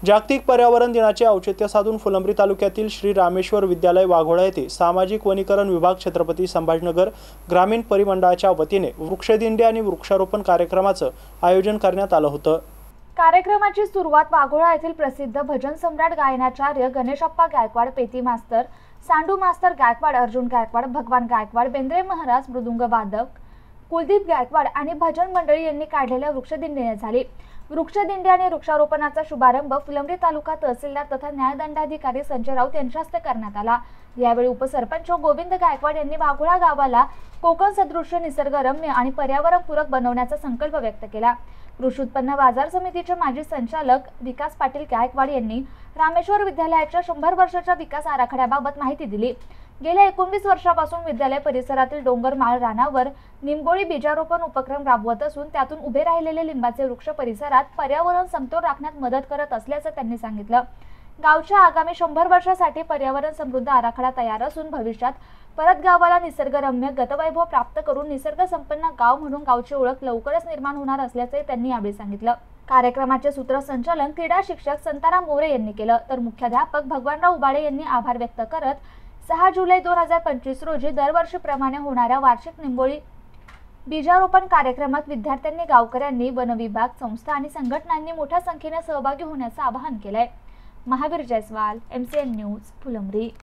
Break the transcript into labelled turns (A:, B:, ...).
A: जागतिक पर्यावरण दिनाचे औचित्य साधून फुलंब्री तालुक्यातील श्री रामेश्वर विद्यालय वाघोळा येथे सामाजिक वनीकरण विभाग छत्रपती संभाजीनगर ग्रामीण परिमंडळाच्या वतीने वृक्षदिंडी आणि वृक्षारोपण कार्यक्रमाचं आयोजन करण्यात आलं होतं।
B: कार्यक्रमाची सुरुवात वाघोळा येथील प्रसिद्ध भजन सम्राट गायनाचार्य गणेशप्पा गायकवाड, पेटी मास्तर, सांडू मास्तर गायकवाड, अर्जुन गायकवाड, भगवान गायकवाड, बेंद्रे महाराज मृदुंग वादक, कुलदीप गायकवाड आणि भजन मंडळी यांनी काढलेल्या वृक्षदिंडीने झाली। वृक्षदिंडी आणि वृक्षारोपणाचा शुभारंभ फुलंब्री तालुका तहसीलदार तथा न्यायदंडाधिकारी संजय राऊत यांच्या हस्ते करण्यात आला। यावेळी उपसरपंच गोविंद गायकवाड यांनी वाघोळा गावाला कोकण सदृश्य, निसर्गरम्य आणि पर्यावरणपूरक बनवण्याचा संकल्प व्यक्त केला। कृषी उत्पन्न बाजार समितीचे माजी संचालक विकास पाटील गायकवाड यांनी रामेश्वर विद्यालयाच्या 100 वर्षाच्या विकास आराखड्याबाबत माहिती दिली। गेल्या 19 वर्षापासून विद्यालय परिसरातील डोंगरमाळ रानावर निंबोळी बीजारोपण उपक्रम राबवत असून त्यातून उभे राहिलेले लिंबाचे वृक्ष परिसरात पर्यावरण समतोल राखण्यात मदत करत असल्याचं त्यांनी सांगितलं। गावच्या आगामी 100 वर्षासाठी पर्यावरण समृद्ध आराखडा तयार असून भविष्यात परत गावाला निसर्गरम्य गतवैभव प्राप्त करून निसर्ग संपन्न गाव म्हणून गावची ओळख लवकरच निर्माण होणार असल्याचे त्यांनी यावेळी सांगितलं। कार्यक्रमाचे सूत्रसंचालन क्रीडा शिक्षक संताराम मोरे यांनी केलं, तर मुख्याध्यापक भगवानराव उबाळे यांनी आभार व्यक्त करत 6 जुलै 2025 रोजी दरवर्षीप्रमाणे होणाऱ्या वार्षिक निंबोळी बीजारोपण कार्यक्रमात विद्यार्थ्यांनी, गावकऱ्यांनी, वन विभाग, संस्था आणि संघटनांनी मोठ्या संख्येने सहभागी होण्याचं आवाहन केलंय। Mahavir Jaiswal, MCN news, Phulambri.